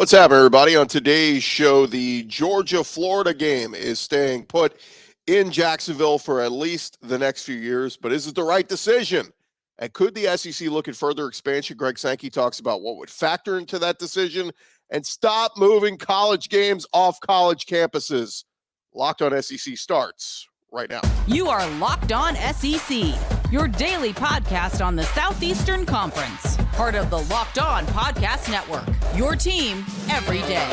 What's happening, everybody? On today's show, the Georgia-Florida game is staying put in Jacksonville for at least the next few years, but is it the right decision? And could the SEC look at further expansion? Greg Sankey talks about what would factor into that decision and stop moving college games off college campuses. Locked on SEC starts right now. You are Locked On SEC, your daily podcast on the Southeastern Conference. Part of the Locked On Podcast Network, your team every day.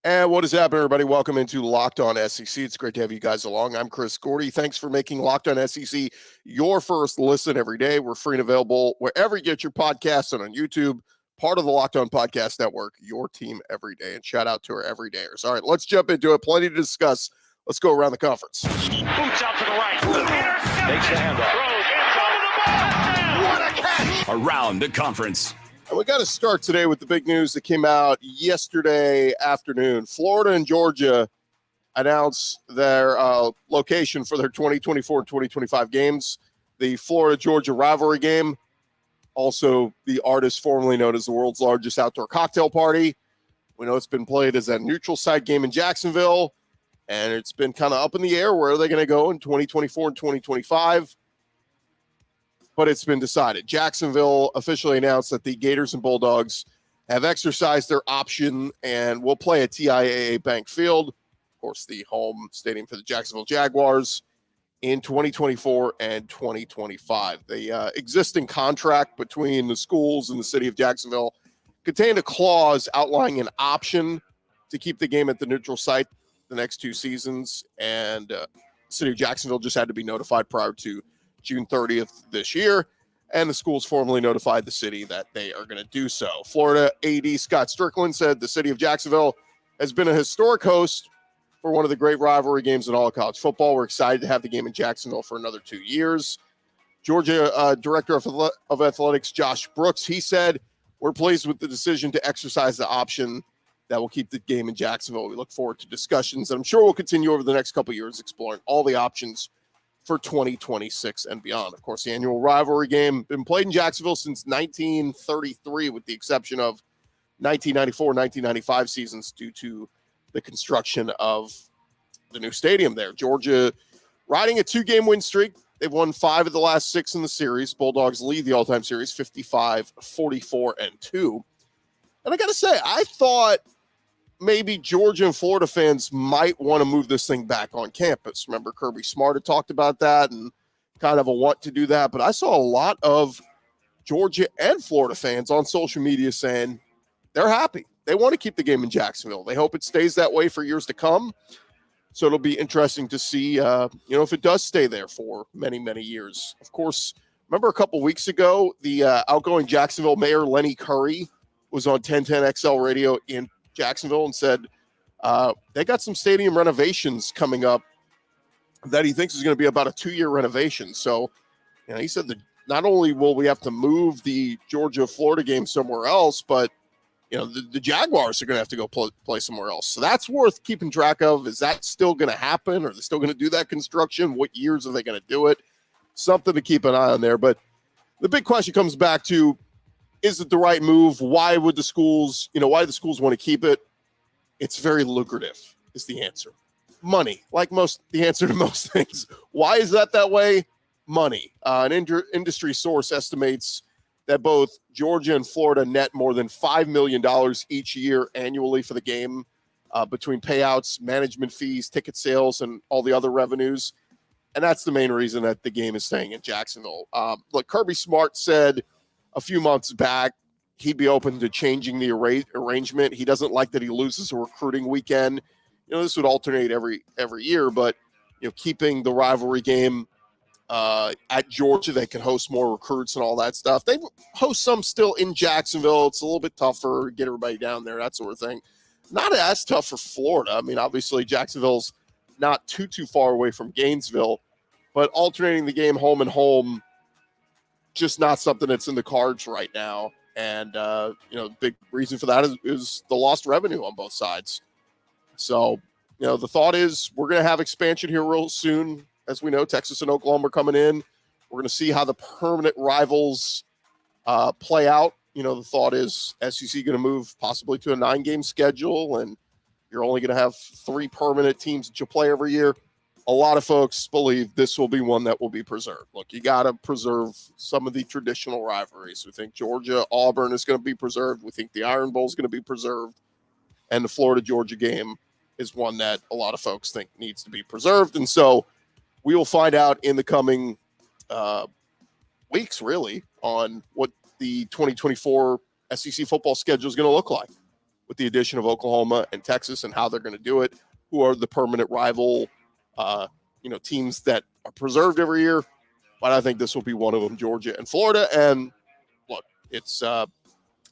And what is happening, everybody? Welcome into Locked On SEC. It's great to have you guys along. I'm Chris Gordy. Thanks for making Locked On SEC your first listen every day. We're free and available wherever you get your podcasts and on YouTube, part of the Locked On Podcast Network, your team every day. And shout out to our everydayers. All right, let's jump into it. Plenty to discuss. Let's go around the conference. Boots out to the right. Takes the handoff. What a catch! Around the conference. And we got to start today with the big news that came out yesterday afternoon. Florida and Georgia announced their location for their 2024 and 2025 games. The Florida-Georgia rivalry game, also the artist formerly known as the world's largest outdoor cocktail party. We know it's been played as a neutral site game in Jacksonville, and it's been kind of up in the air. Where are they going to go in 2024 and 2025? But it's been decided. Jacksonville officially announced that the Gators and Bulldogs have exercised their option and will play at TIAA Bank Field, of course, the home stadium for the Jacksonville Jaguars, in 2024 and 2025. The existing contract between the schools and the city of Jacksonville contained a clause outlining an option to keep the game at the neutral site the next two seasons, and the city of Jacksonville just had to be notified prior to June 30th this year, and the schools formally notified the city that they are going to do so. Florida AD Scott Strickland said the city of Jacksonville has been a historic host for one of the great rivalry games in all of college football. We're excited to have the game in Jacksonville for another 2 years. Georgia Director of Athletics Josh Brooks, he said, we're pleased with the decision to exercise the option that will keep the game in Jacksonville. We look forward to discussions, and I'm sure we'll continue over the next couple of years exploring all the options for 2026 and beyond. Of course, the annual rivalry game been played in Jacksonville since 1933, with the exception of 1994, 1995 seasons due to the construction of the new stadium there. Georgia riding a 2-game win streak. They've won 5 of the last 6 in the series. Bulldogs lead the all-time series 55, 44, and 2. And I got to say, I thought maybe Georgia and Florida fans might want to move this thing back on campus. Remember, Kirby Smart had talked about that and kind of a want to do that. But I saw a lot of Georgia and Florida fans on social media saying they're happy. They want to keep the game in Jacksonville. They hope it stays that way for years to come. So it'll be interesting to see, if it does stay there for many, many years. Of course, remember a couple weeks ago, the outgoing Jacksonville mayor, Lenny Curry, was on 1010 XL radio in Jacksonville and said they got some stadium renovations coming up that he thinks is going to be about a 2-year renovation. So, he said that not only will we have to move the Georgia-Florida game somewhere else, but, the Jaguars are going to have to go play somewhere else. So that's worth keeping track of. Is that still going to happen? Are they still going to do that construction? What years are they going to do it? Something to keep an eye on there. But the big question comes back to, is it the right move? Why would the schools, why do the schools want to keep it? It's very lucrative is the answer. Money, the answer to most things. Why is that way? Money. An industry source estimates that both Georgia and Florida net more than $5 million each year annually for the game between payouts, management fees, ticket sales, and all the other revenues. And that's the main reason that the game is staying in Jacksonville. Look, Kirby Smart said a few months back he'd be open to changing the arrangement. He doesn't like that he loses a recruiting weekend. This would alternate every year, but keeping the rivalry game at Georgia, they can host more recruits and all that stuff. They host some still in Jacksonville. It's a little bit tougher to get everybody down there, that sort of thing. Not as tough for Florida. I mean, obviously Jacksonville's not too far away from Gainesville, but alternating the game home and home, just not something that's in the cards right now. And, the big reason for that is the lost revenue on both sides. So, the thought is we're going to have expansion here real soon. As we know, Texas and Oklahoma are coming in. We're going to see how the permanent rivals play out. The thought is SEC going to move possibly to a 9-game schedule, and you're only going to have 3 permanent teams that you play every year. A lot of folks believe this will be one that will be preserved. Look, you got to preserve some of the traditional rivalries. We think Georgia-Auburn is going to be preserved. We think the Iron Bowl is going to be preserved. And the Florida-Georgia game is one that a lot of folks think needs to be preserved. And so we will find out in the coming weeks, really, on what the 2024 SEC football schedule is going to look like with the addition of Oklahoma and Texas and how they're going to do it, who are the permanent rival teams that are preserved every year. But I think this will be one of them, Georgia and Florida. And look, it's I'm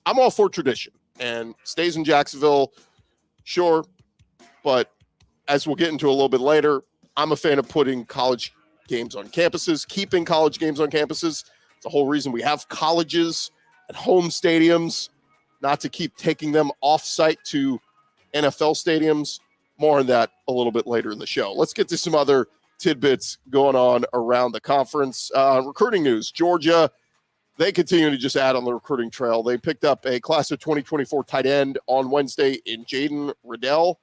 all for tradition and stays in Jacksonville, sure. But as we'll get into a little bit later, I'm a fan of putting college games on campuses, keeping college games on campuses. It's the whole reason we have colleges at home stadiums, not to keep taking them off-site to NFL stadiums. More on that a little bit later in the show. Let's get to some other tidbits going on around the conference. Recruiting news. Georgia, they continue to just add on the recruiting trail. They picked up a class of 2024 tight end on Wednesday in Jaden Riddell.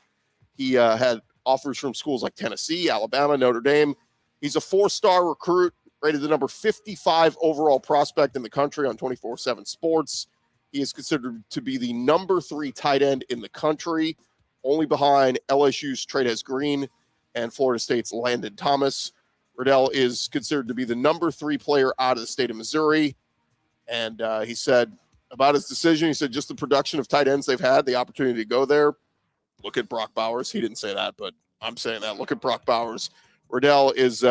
He had offers from schools like Tennessee, Alabama, Notre Dame. He's a 4-star recruit, rated the number 55 overall prospect in the country on 24/7 Sports. He is considered to be the number 3 tight end in the country, only behind LSU's Trey'Dez Green and Florida State's Landon Thomas. Riddell is considered to be the number 3 player out of the state of Missouri. And he said about his decision, he said just the production of tight ends they've had, the opportunity to go there. Look at Brock Bowers. He didn't say that, but I'm saying that. Look at Brock Bowers. Riddell is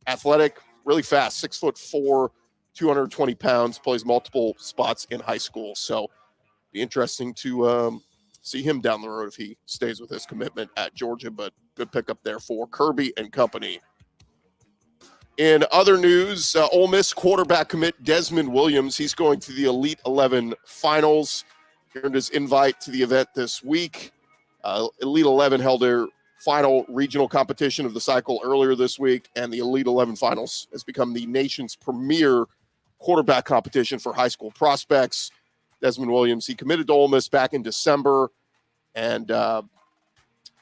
athletic, really fast, 6'4", 220 pounds, plays multiple spots in high school. So be interesting to see him down the road if he stays with his commitment at Georgia, but good pickup there for Kirby and company. In other news, Ole Miss quarterback commit Desmond Williams, he's going to the Elite 11 finals. He earned his invite to the event this week. Elite 11 held their final regional competition of the cycle earlier this week, and the Elite 11 finals has become the nation's premier quarterback competition for high school prospects. Desmond Williams, he committed to Ole Miss back in December, and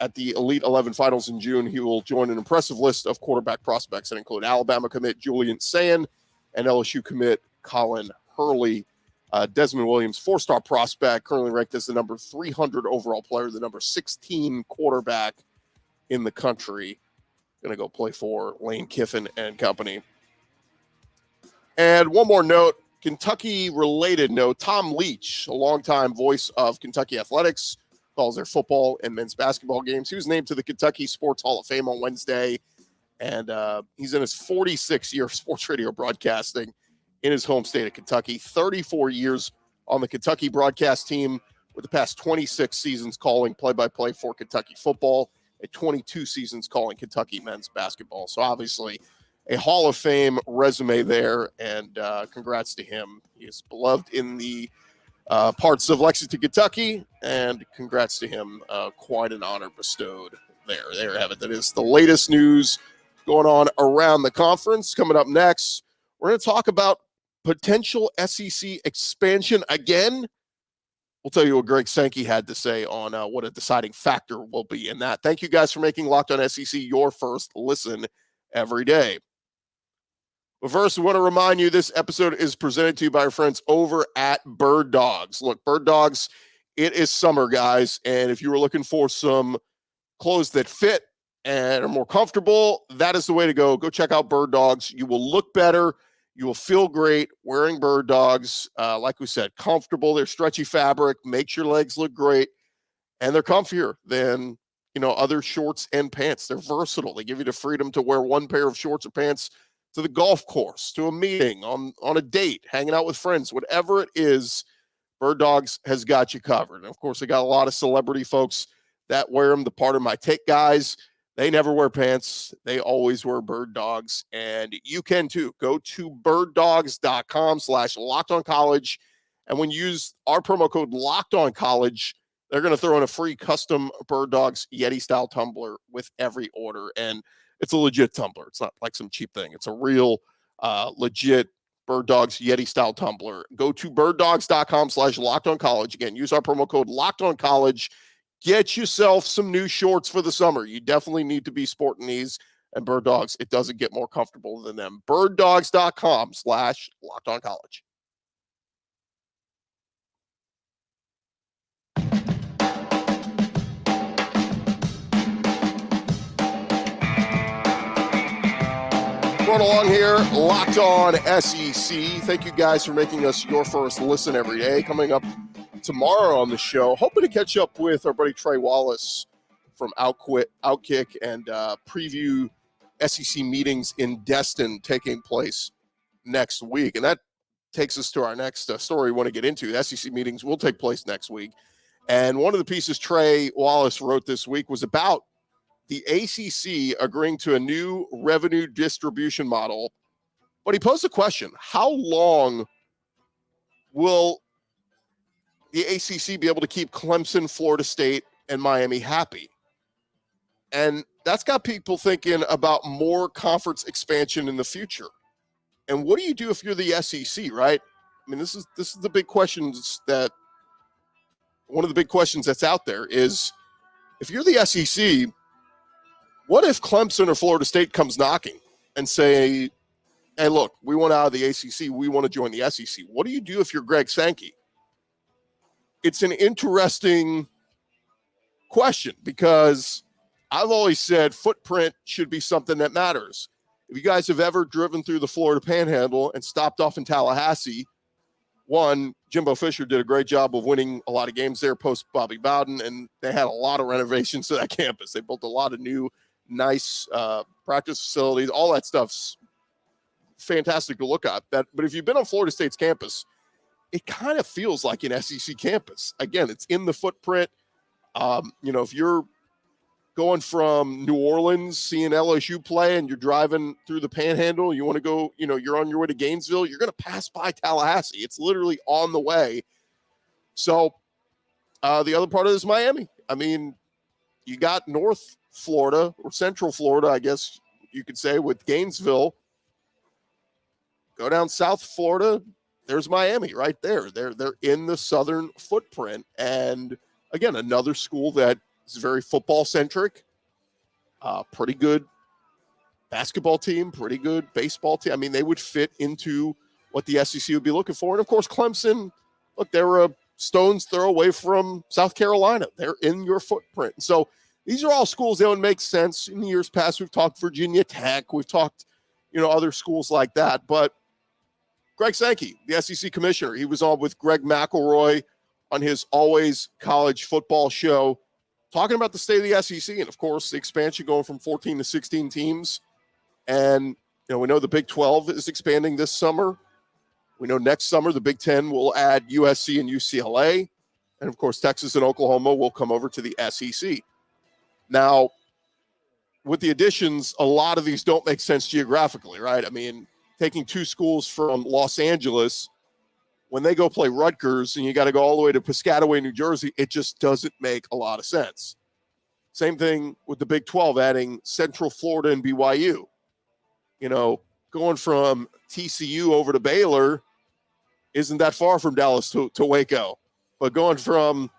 at the Elite 11 finals in June, he will join an impressive list of quarterback prospects that include Alabama commit Julian Sayin and LSU commit Colin Hurley. Desmond Williams, 4-star prospect, currently ranked as the number 300 overall player, the number 16 quarterback in the country. Going to go play for Lane Kiffin and company. And one more note, Kentucky-related note, Tom Leach, a longtime voice of Kentucky athletics, calls their football and men's basketball games. He was named to the Kentucky Sports Hall of Fame on Wednesday, and he's in his 46th year of sports radio broadcasting in his home state of Kentucky. 34 years on the Kentucky broadcast team, with the past 26 seasons calling play-by-play for Kentucky football and 22 seasons calling Kentucky men's basketball. So obviously a Hall of Fame resume there, and congrats to him. He is beloved in the parts of Lexington, Kentucky, and congrats to him. Quite an honor bestowed there. There you have it. That is the latest news going on around the conference. Coming up next, we're going to talk about potential SEC expansion again. We'll tell you what Greg Sankey had to say on what a deciding factor will be in that. Thank you guys for making Locked On SEC your first listen every day. But first, we want to remind you this episode is presented to you by our friends over at Birddogs. Look, Birddogs, it is summer, guys, and if you were looking for some clothes that fit and are more comfortable, that is the way to go. Go check out Birddogs. You will look better. You will feel great wearing Birddogs. Like we said, comfortable. They're stretchy fabric, makes your legs look great, and they're comfier than other shorts and pants. They're versatile. They give you the freedom to wear one pair of shorts or pants to the golf course, to a meeting, on a date, hanging out with friends, whatever it is, Birddogs has got you covered. And of course, they got a lot of celebrity folks that wear them. The Part of My Take guys, they never wear pants. They always wear Birddogs, and you can too. Go to birddogs.com/LockedOnCollege And when you use our promo code Locked On College, they're going to throw in a free custom Birddogs Yeti style tumbler with every order. And it's a legit tumbler. It's not like some cheap thing. It's a real legit Birddogs Yeti style tumbler. Go to birddogs.com/LockedOnCollege. Again, use our promo code LockedOnCollege. Get yourself some new shorts for the summer. You definitely need to be sporting these. And Birddogs, it doesn't get more comfortable than them. Birddogs.com/LockedOnCollege. Run along here, Locked On SEC. Thank you guys for making us your first listen every day. Coming up tomorrow on the show, hoping to catch up with our buddy Trey Wallace from Outkick and preview SEC meetings in Destin taking place next week. And that takes us to our next story we want to get into. The SEC meetings will take place next week. And one of the pieces Trey Wallace wrote this week was about the ACC agreeing to a new revenue distribution model. But he posed a question: how long will the ACC be able to keep Clemson, Florida State, and Miami happy? And that's got people thinking about more conference expansion in the future. And what do you do if you're the SEC, right? I mean, this is the big questions that one of the big questions that's out there is, if you're the SEC, what if Clemson or Florida State comes knocking and say, hey, look, we want out of the ACC. We want to join the SEC. What do you do if you're Greg Sankey? It's an interesting question because I've always said footprint should be something that matters. If you guys have ever driven through the Florida Panhandle and stopped off in Tallahassee, one, Jimbo Fisher did a great job of winning a lot of games there post Bobby Bowden, and they had a lot of renovations to that campus. They built a lot of new, nice practice facilities. All that stuff's fantastic to look at. But if you've been on Florida State's campus, it kind of feels like an SEC campus. Again, it's in the footprint. If you're going from New Orleans, seeing LSU play, and you're driving through the Panhandle, you want to go, you're on your way to Gainesville, you're going to pass by Tallahassee. It's literally on the way. So the other part of this is Miami. I mean, you got North Florida, or Central Florida, I guess you could say, with Gainesville. Go down South Florida, there's Miami right there. They're in the southern footprint. And again, another school that is very football centric, pretty good basketball team, pretty good baseball team. I mean, they would fit into what the SEC would be looking for. And of course, Clemson, look, they're a stone's throw away from South Carolina. They're in your footprint. So these are all schools that would make sense. In years past, we've talked Virginia Tech, we've talked, other schools like that. But Greg Sankey, the SEC commissioner, he was on with Greg McElroy on his Always College Football show, talking about the state of the SEC and, of course, the expansion going from 14 to 16 teams. And, we know the Big 12 is expanding this summer. We know next summer the Big 10 will add USC and UCLA. And, of course, Texas and Oklahoma will come over to the SEC. Now, with the additions, a lot of these don't make sense geographically, right? I mean, taking two schools from Los Angeles, when they go play Rutgers and you got to go all the way to Piscataway, New Jersey, it just doesn't make a lot of sense. Same thing with the Big 12, adding Central Florida and BYU. Going from TCU over to Baylor isn't that far from Dallas to Waco. But going from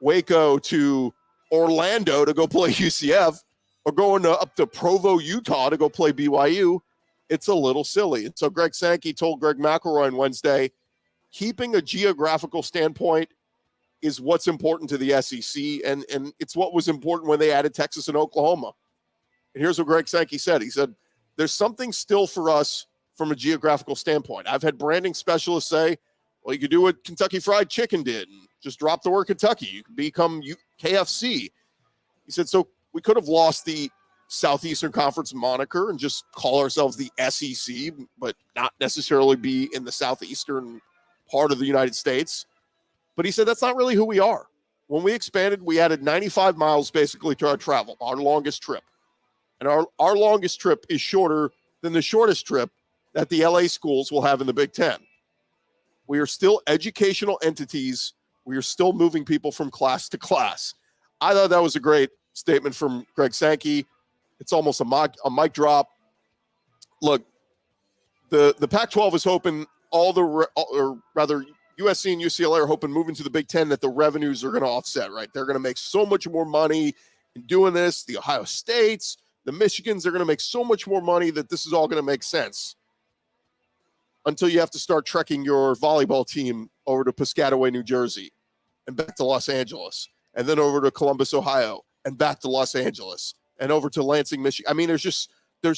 Waco to Orlando to go play UCF, or going up to Provo, Utah to go play BYU, it's a little silly. And so Greg Sankey told Greg McElroy on Wednesday, keeping a geographical standpoint is what's important to the SEC, and it's what was important when they added Texas and Oklahoma. And here's what Greg Sankey said. He said, there's something still for us from a geographical standpoint. I've had branding specialists say, well, you could do what Kentucky Fried Chicken did and just drop the word Kentucky. You could become KFC. He said, so we could have lost the Southeastern Conference moniker and just call ourselves the SEC, but not necessarily be in the Southeastern part of the United States. But he said that's not really who we are. When we expanded, we added 95 miles basically to our travel, our longest trip. And our longest trip is shorter than the shortest trip that the LA schools will have in the Big Ten. We are still educational entities. We are still moving people from class to class. I thought that was a great statement from Greg Sankey. It's almost a mic drop. Look, the Pac-12 is hoping or rather USC and UCLA are hoping moving to the Big Ten that the revenues are going to offset, right? They're going to make so much more money in doing this. The Ohio States, the Michigans, they're going to make so much more money that this is all going to make sense. Until you have to start trekking your volleyball team over to Piscataway, New Jersey, and back to Los Angeles, and then over to Columbus, Ohio, and back to Los Angeles, and over to Lansing, Michigan. I mean, there's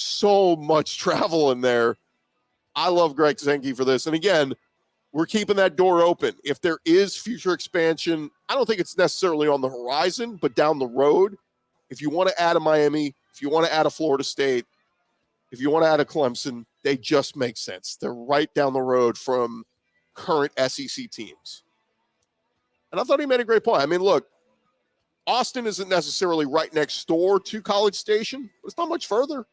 so much travel in there. I love Greg Sankey for this. And again, we're keeping that door open. If there is future expansion, I don't think it's necessarily on the horizon, but down the road, if you want to add a Miami, if you want to add a Florida State, if you want to add a Clemson, they just make sense. They're right down the road from current SEC teams. And I thought he made a great point. I mean, look, Austin isn't necessarily right next door to College Station, but it's not much further.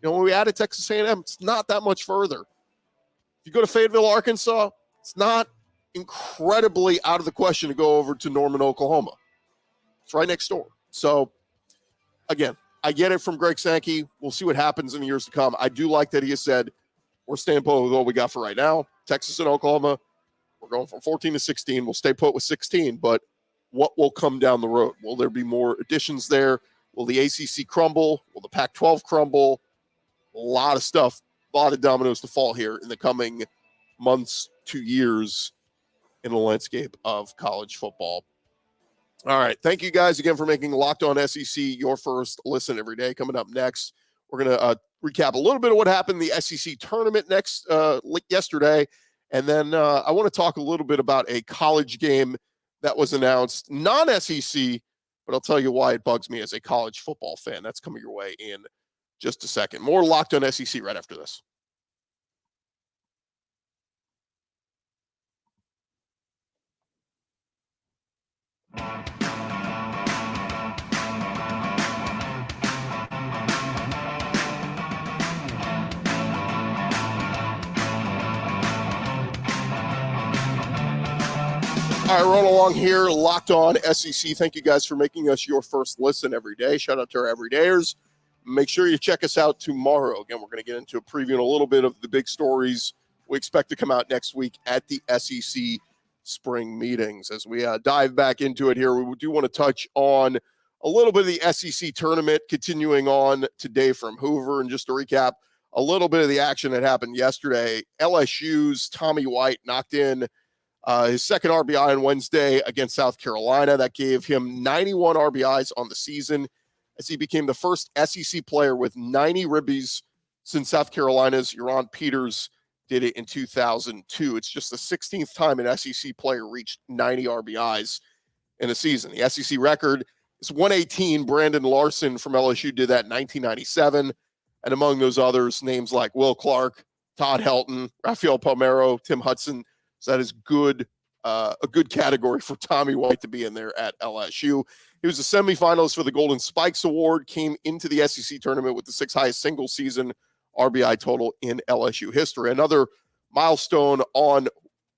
You know, when we added Texas A&M, it's not that much further. If you go to Fayetteville, Arkansas, it's not incredibly out of the question to go over to Norman, Oklahoma. It's right next door. So, again, I get it from Greg Sankey. We'll see what happens in the years to come. I do like that he has said, we're staying put with what we got for right now. Texas and Oklahoma, we're going from 14 to 16. We'll stay put with 16, but what will come down the road? Will there be more additions there? Will the ACC crumble? Will the Pac-12 crumble? A lot of stuff, a lot of dominoes to fall here in the coming months to years in the landscape of college football. All right. Thank you guys again for making Locked On SEC your first listen every day. Coming up next, we're going to recap a little bit of what happened in the SEC tournament yesterday. And then I want to talk a little bit about a college game that was announced, non-SEC, but I'll tell you why it bugs me as a college football fan. That's coming your way in just a second. More Locked On SEC right after this. All right, rolling along here, Locked On SEC. Thank you guys for making us your first listen every day. Shout out to our everydayers. Make sure you check us out tomorrow. Again, we're going to get into a preview and a little bit of the big stories we expect to come out next week at the SEC spring meetings. As we dive back into it here, we do want to touch on a little bit of the SEC tournament continuing on today from Hoover. And just to recap a little bit of the action that happened yesterday, LSU's Tommy White knocked in his second RBI on Wednesday against South Carolina. That gave him 91 RBIs on the season as he became the first SEC player with 90 ribbies since South Carolina's Euron Peters did it in 2002. It's just the 16th time an SEC player reached 90 RBIs in a season. The SEC record is 118. Brandon Larson from LSU did that in 1997. And among those others, names like Will Clark, Todd Helton, Rafael Palmeiro, Tim Hudson. So that is good, a good category for Tommy White to be in there at LSU. He was the semifinalist for the Golden Spikes Award, came into the SEC tournament with the sixth highest single season RBI total in LSU history. Another milestone on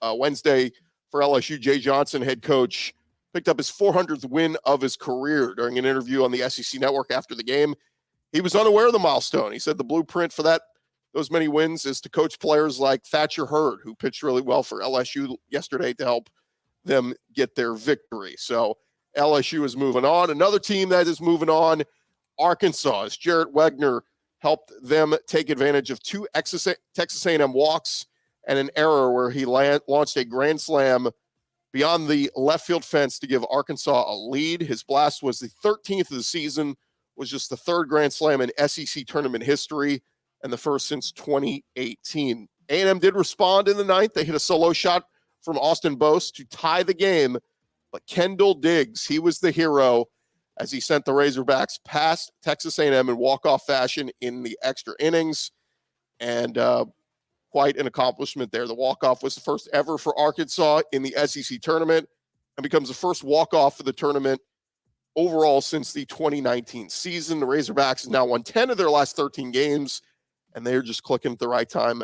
Wednesday for LSU. Jay Johnson, head coach, picked up his 400th win of his career. During an interview on the SEC Network after the game, he was unaware of the milestone. He said the blueprint for those many wins is to coach players like Thatcher Hurd, who pitched really well for LSU yesterday to help them get their victory. So LSU is moving on. Another team that is moving on, Arkansas, as Jarrett Wegner helped them take advantage of two Texas A&M walks and an error where he launched a grand slam beyond the left field fence to give Arkansas a lead. His blast was the 13th of the season, was just the third grand slam in SEC tournament history, and the first since 2018. A&M did respond in the ninth. They hit a solo shot from Austin Bose to tie the game, but Kendall Diggs, he was the hero as he sent the Razorbacks past Texas A&M in walk-off fashion in the extra innings, and quite an accomplishment there. The walk-off was the first ever for Arkansas in the SEC tournament and becomes the first walk-off for the tournament overall since the 2019 season. The Razorbacks have now won 10 of their last 13 games, and they're just clicking at the right time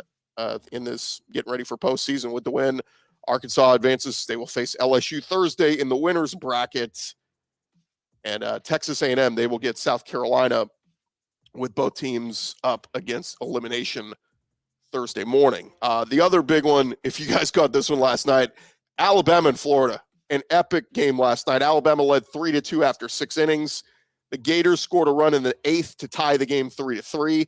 in this getting ready for postseason with the win. Arkansas advances. They will face LSU Thursday in the winners bracket. And Texas A&M, they will get South Carolina with both teams up against elimination Thursday morning. The other big one, if you guys caught this one last night, Alabama and Florida. An epic game last night. Alabama led 3-2 after 6 innings. The Gators scored a run in the 8th to tie the game 3-3.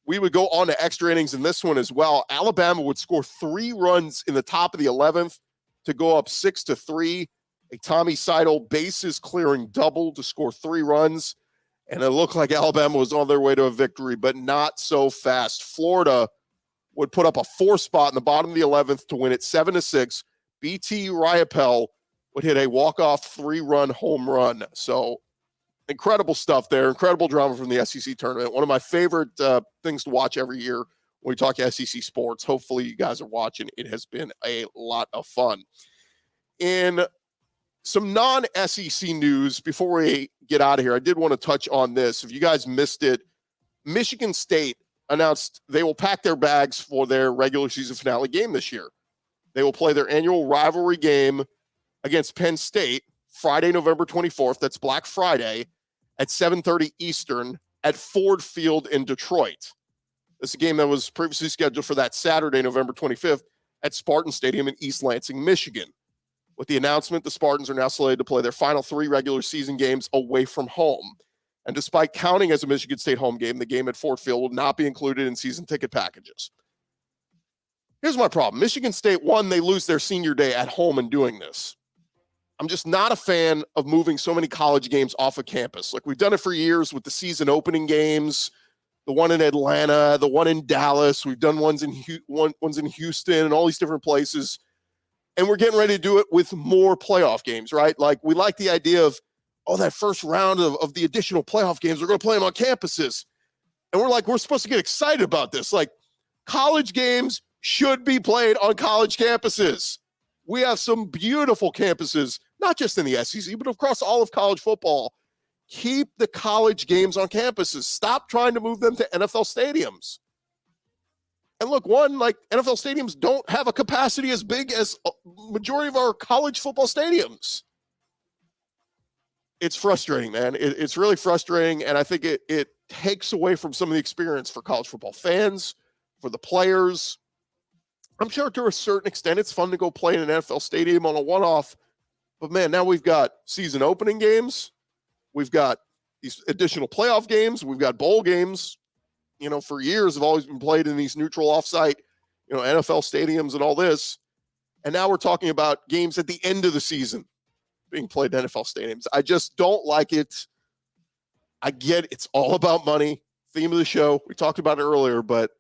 We would go on to extra innings in this one as well. Alabama would score 3 runs in the top of the 11th to go up 6-3. A Tommy Seidel bases clearing double to score 3 runs. And it looked like Alabama was on their way to a victory, but not so fast. Florida would put up a 4 spot in the bottom of the 11th to win it 7-6. BT Riopel would hit a walk-off 3-run home run. So incredible stuff there. Incredible drama from the SEC tournament. One of my favorite things to watch every year when we talk SEC sports. Hopefully you guys are watching. It has been a lot of fun. In some non-SEC news, before we get out of here, I did want to touch on this. If you guys missed it, Michigan State announced they will pack their bags for their regular season finale game this year. They will play their annual rivalry game against Penn State Friday, November 24th. That's Black Friday at 7:30 Eastern at Ford Field in Detroit. This is a game that was previously scheduled for that Saturday, November 25th at Spartan Stadium in East Lansing, Michigan. With the announcement, the Spartans are now slated to play their final 3 regular season games away from home. And despite counting as a Michigan State home game, the game at Ford Field will not be included in season ticket packages. Here's my problem. Michigan State, one, they lose their senior day at home in doing this. I'm just not a fan of moving so many college games off of campus. Like we've done it for years with the season opening games, the one in Atlanta, the one in Dallas. We've done ones in Houston and all these different places. And we're getting ready to do it with more playoff games, right? Like we like the idea of, that first round of the additional playoff games, we're going to play them on campuses. And we're supposed to get excited about this. Like college games should be played on college campuses. We have some beautiful campuses, not just in the SEC, but across all of college football. Keep the college games on campuses. Stop trying to move them to NFL stadiums. And look, NFL stadiums don't have a capacity as big as a majority of our college football stadiums. It's frustrating, man. It's really frustrating, and I think it takes away from some of the experience for college football fans, for the players. I'm sure to a certain extent it's fun to go play in an NFL stadium on a one-off, but man, now we've got season opening games. We've got these additional playoff games. We've got bowl games. For years have always been played in these neutral offsite, NFL stadiums and all this. And now we're talking about games at the end of the season being played in NFL stadiums. I just don't like it. I get it's all about money. Theme of the show. We talked about it earlier, but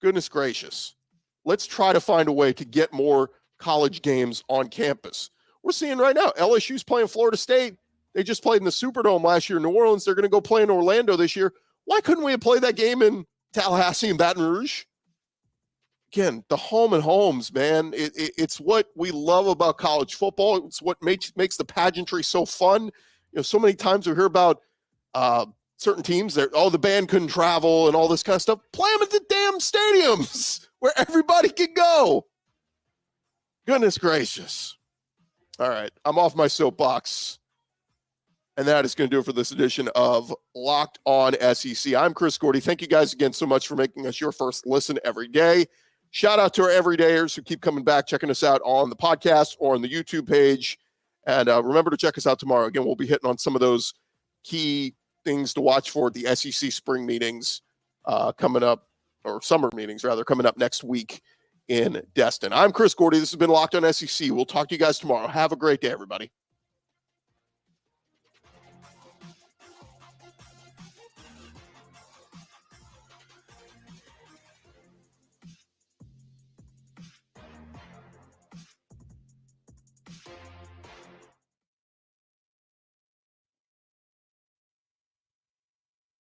goodness gracious. Let's try to find a way to get more college games on campus. We're seeing right now, LSU's playing Florida State. They just played in the Superdome last year in New Orleans. They're going to go play in Orlando this year. Why couldn't we have played that game in Tallahassee and Baton Rouge? Again, the home and homes, man. It's what we love about college football. It's what makes the pageantry so fun. So many times we hear about certain teams that, the band couldn't travel and all this kind of stuff. Play them at the damn stadiums where everybody can go. Goodness gracious. All right, I'm off my soapbox. And that is going to do it for this edition of Locked On SEC. I'm Chris Gordy. Thank you guys again so much for making us your first listen every day. Shout out to our everydayers who keep coming back, checking us out on the podcast or on the YouTube page. And remember to check us out tomorrow. Again, we'll be hitting on some of those key things to watch for at the SEC spring meetings coming up, or summer meetings rather, coming up next week in Destin. I'm Chris Gordy. This has been Locked On SEC. We'll talk to you guys tomorrow. Have a great day, everybody.